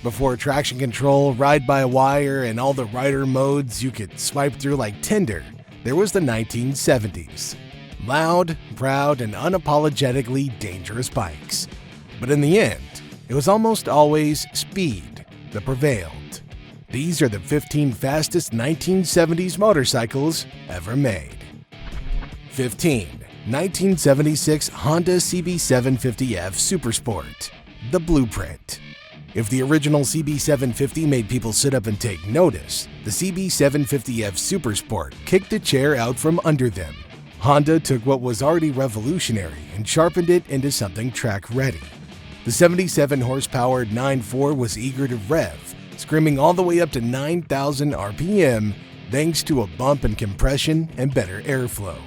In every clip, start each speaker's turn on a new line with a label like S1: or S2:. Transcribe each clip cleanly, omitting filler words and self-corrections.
S1: Before traction control, ride-by-wire, and all the rider modes you could swipe through like Tinder, there was the 1970s. Loud, proud, and unapologetically dangerous bikes. But in the end, it was almost always speed that prevailed. These are the 15 fastest 1970s motorcycles ever made. 15. 1976 Honda CB750F Supersport. The blueprint. If the original CB750 made people sit up and take notice, the CB750F Supersport kicked the chair out from under them. Honda took what was already revolutionary and sharpened it into something track-ready. The 77 horsepower 9.4 was eager to rev, screaming all the way up to 9,000 RPM thanks to a bump in compression and better airflow.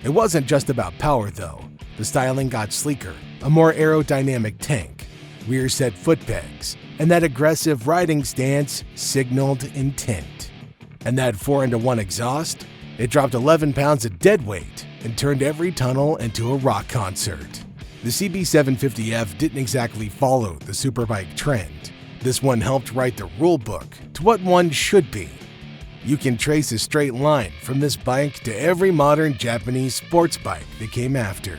S1: It wasn't just about power though. The styling got sleeker, a more aerodynamic tank, rear-set foot pegs, and that aggressive riding stance signaled intent. And that 4-into-1 exhaust? It dropped 11 pounds of dead weight and turned every tunnel into a rock concert. The CB750F didn't exactly follow the superbike trend. This one helped write the rulebook to what one should be. You can trace a straight line from this bike to every modern Japanese sports bike that came after.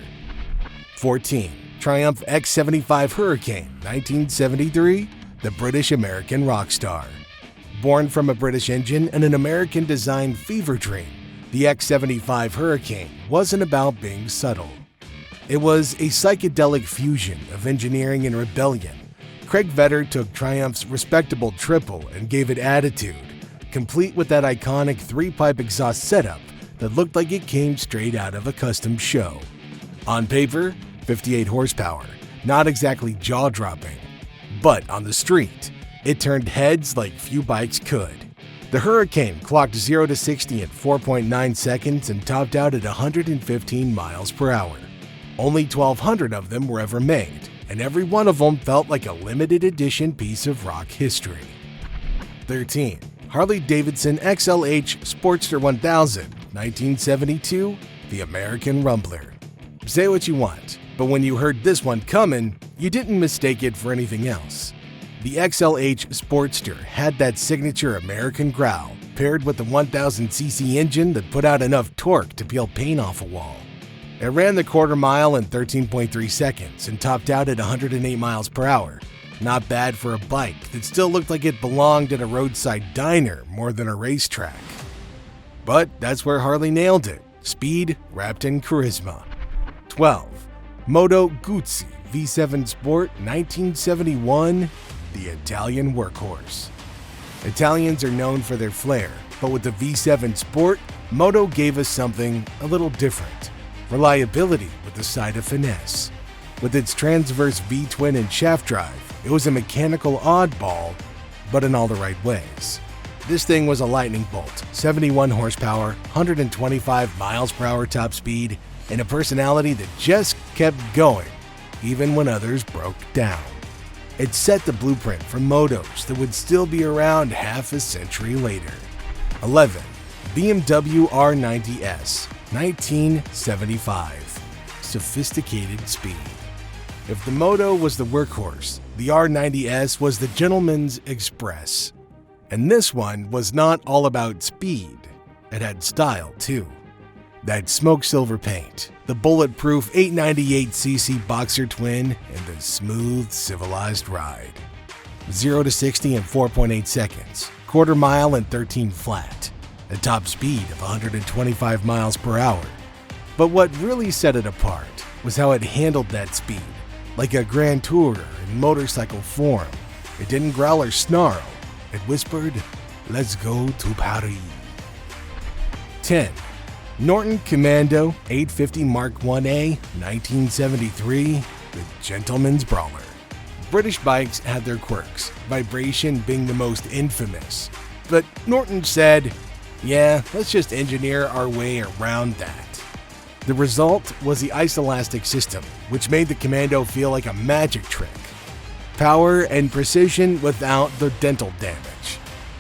S1: 14. Triumph X75 Hurricane 1973, the British-American rock star. Born from a British engine and an American-designed fever dream, the X75 Hurricane wasn't about being subtle. It was a psychedelic fusion of engineering and rebellion. Craig Vetter took Triumph's respectable triple and gave it attitude, complete with that iconic 3-pipe exhaust setup that looked like it came straight out of a custom show. On paper, 58 horsepower, not exactly jaw-dropping. But on the street, it turned heads like few bikes could. The Hurricane clocked 0 to 60 in 4.9 seconds and topped out at 115 miles per hour. Only 1,200 of them were ever made, and every one of them felt like a limited edition piece of rock history. 13. Harley-Davidson XLH Sportster 1000, 1972, the American Rumbler. Say what you want, but when you heard this one coming, you didn't mistake it for anything else. The XLH Sportster had that signature American growl, paired with the 1000cc engine that put out enough torque to peel paint off a wall. It ran the quarter mile in 13.3 seconds and topped out at 108 miles per hour. Not bad for a bike that still looked like it belonged at a roadside diner more than a racetrack. But that's where Harley nailed it. Speed wrapped in charisma. 12. Moto Guzzi V7 Sport 1971, the Italian workhorse. Italians are known for their flair, but with the V7 Sport, Moto gave us something a little different. Reliability with a side of finesse. With its transverse V-twin and shaft drive, it was a mechanical oddball, but in all the right ways. This thing was a lightning bolt, 71 horsepower, 125 miles per hour top speed, and a personality that just kept going, even when others broke down. It set the blueprint for motos that would still be around half a century later. 11. BMW R90S, 1975. Sophisticated speed. If the Moto was the workhorse, the R90S was the gentleman's express. And this one was not all about speed. It had style, too. That smoke silver paint, the bulletproof 898cc boxer twin, and the smooth, civilized ride. 0 to 60 in 4.8 seconds, quarter mile in 13 flat, a top speed of 125 miles per hour. But what really set it apart was how it handled that speed, like a grand tourer in motorcycle form. It didn't growl or snarl. It whispered, "Let's go to Paris." 10. Norton Commando 850 Mark 1A, 1973, the gentleman's brawler. British bikes had their quirks, vibration being the most infamous. But Norton said, yeah, let's just engineer our way around that. The result was the isoelastic system, which made the Commando feel like a magic trick. Power and precision without the dental damage.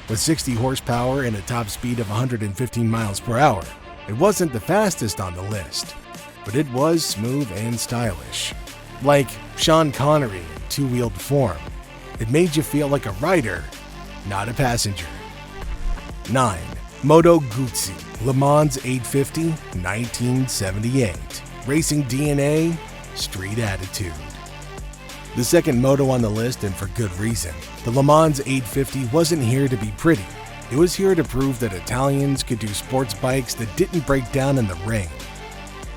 S1: With 60 horsepower and a top speed of 115 miles per hour, it wasn't the fastest on the list, but it was smooth and stylish. Like Sean Connery in two-wheeled form. It made you feel like a rider, not a passenger. 9. Moto Guzzi Le Mans 850, 1978. Racing DNA, street attitude. The second moto on the list, and for good reason. The Le Mans 850 wasn't here to be pretty. It was here to prove that Italians could do sports bikes that didn't break down in the rain.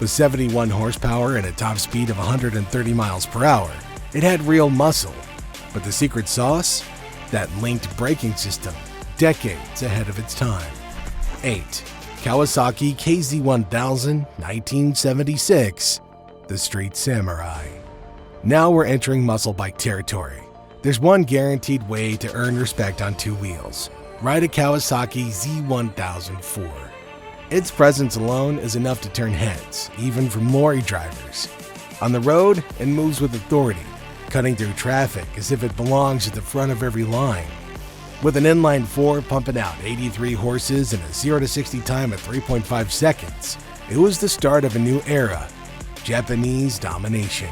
S1: With 71 horsepower and a top speed of 130 miles per hour, it had real muscle. But the secret sauce? That linked braking system, decades ahead of its time. 8. Kawasaki KZ1000, 1976. The Street Samurai. Now we're entering muscle bike territory. There's one guaranteed way to earn respect on two wheels. Ride a Kawasaki Z1004. Its presence alone is enough to turn heads, even from lorry drivers. On the road, it moves with authority, cutting through traffic as if it belongs at the front of every line. With an inline 4 pumping out 83 horses and a 0 to 60 time of 3.5 seconds, it was the start of a new era, Japanese domination.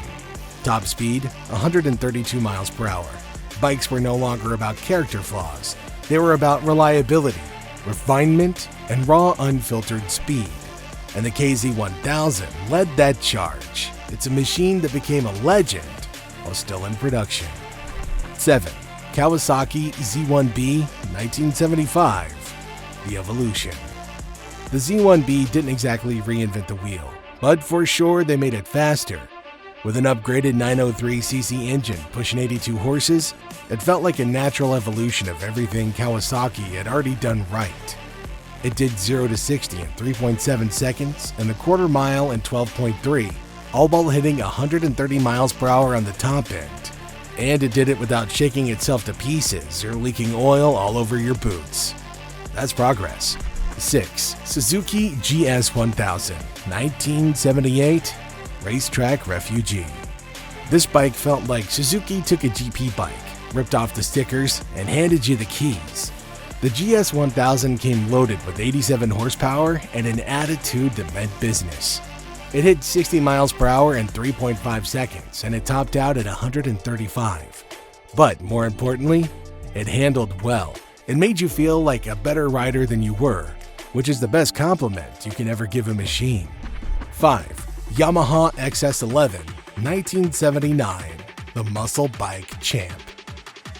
S1: Top speed, 132 miles per hour. Bikes were no longer about character flaws. They were about reliability, refinement, and raw unfiltered speed. And the KZ1000 led that charge. It's a machine that became a legend while still in production. 7. Kawasaki Z1B 1975. The Evolution. The Z1B didn't exactly reinvent the wheel, but for sure they made it faster. With an upgraded 903cc engine pushing 82 horses, it felt like a natural evolution of everything Kawasaki had already done right. It did 0 to 60 in 3.7 seconds and a quarter mile in 12.3, all while hitting 130 miles per hour on the top end. And it did it without shaking itself to pieces or leaking oil all over your boots. That's progress. 6. Suzuki GS1000, 1978. Racetrack Refugee. This bike felt like Suzuki took a GP bike, ripped off the stickers, and handed you the keys. The GS1000 came loaded with 87 horsepower and an attitude that meant business. It hit 60 miles per hour in 3.5 seconds, and it topped out at 135. But more importantly, it handled well. It made you feel like a better rider than you were, which is the best compliment you can ever give a machine. 5. Yamaha XS11, 1979, the muscle bike champ.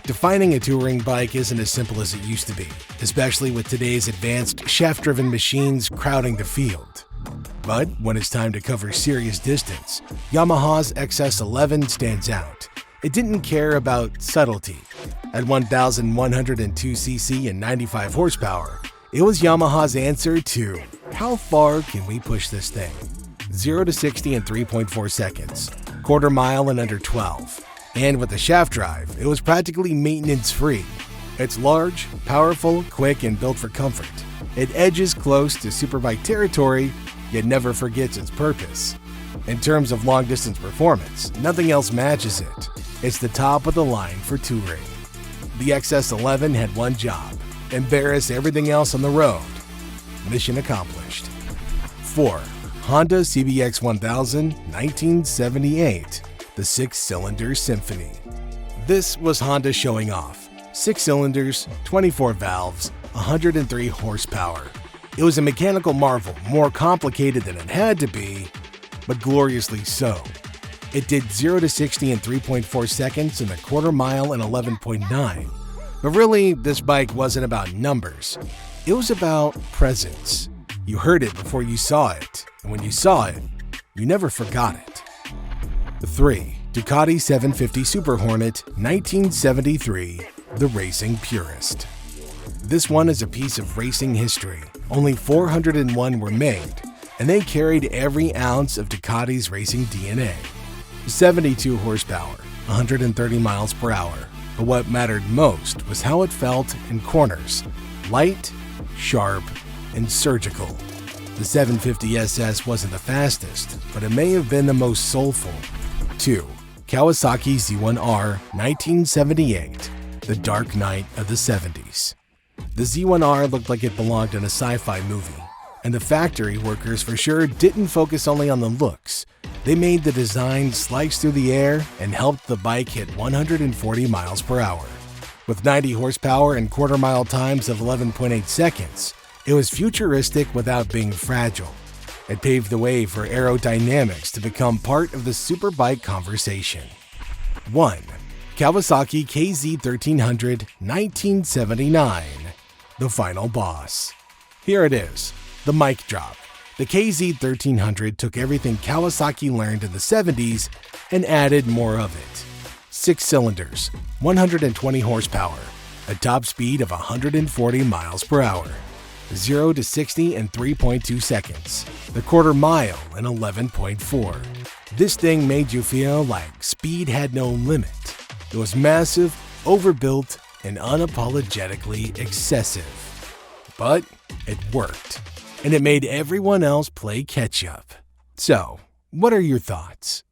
S1: Defining a touring bike isn't as simple as it used to be, especially with today's advanced shaft-driven machines crowding the field. But when it's time to cover serious distance, Yamaha's XS11 stands out. It didn't care about subtlety. At 1,102cc and 95 horsepower, it was Yamaha's answer to, how far can we push this thing? 0 to 60 in 3.4 seconds, quarter mile in under 12. And with the shaft drive, it was practically maintenance-free. It's large, powerful, quick, and built for comfort. It edges close to superbike territory, yet never forgets its purpose. In terms of long-distance performance, nothing else matches it. It's the top of the line for touring. The XS11 had one job: embarrass everything else on the road. Mission accomplished. 4. Honda CBX 1000, 1978, the 6-cylinder Symphony. This was Honda showing off. 6 cylinders, 24 valves, 103 horsepower. It was a mechanical marvel, more complicated than it had to be, but gloriously so. It did 0 to 60 in 3.4 seconds and a quarter mile in 11.9. But really, this bike wasn't about numbers. It was about presence. You heard it before you saw it, and when you saw it, you never forgot it. 3. Ducati 750 Super Hornet, 1973, the racing purist. This one is a piece of racing history. Only 401 were made, and they carried every ounce of Ducati's racing DNA. 72 horsepower, 130 miles per hour. But what mattered most was how it felt in corners: light, sharp, and surgical. The 750 SS wasn't the fastest, but it may have been the most soulful. 2. Kawasaki Z1R, 1978, the dark night of the 70s. The Z1R looked like it belonged in a sci-fi movie, and the factory workers for sure didn't focus only on the looks. They made the design slice through the air and helped the bike hit 140 miles per hour. With 90 horsepower and quarter-mile times of 11.8 seconds, it was futuristic without being fragile. It paved the way for aerodynamics to become part of the superbike conversation. 1. Kawasaki KZ1300 1979. The final boss. Here it is, the mic drop. The KZ1300 took everything Kawasaki learned in the 70s and added more of it. 6 cylinders, 120 horsepower, a top speed of 140 miles per hour, 0 to 60 in 3.2 seconds, the quarter mile in 11.4. This thing made you feel like speed had no limit. It was massive, overbuilt, and unapologetically excessive. But it worked, and it made everyone else play catch-up. So, what are your thoughts?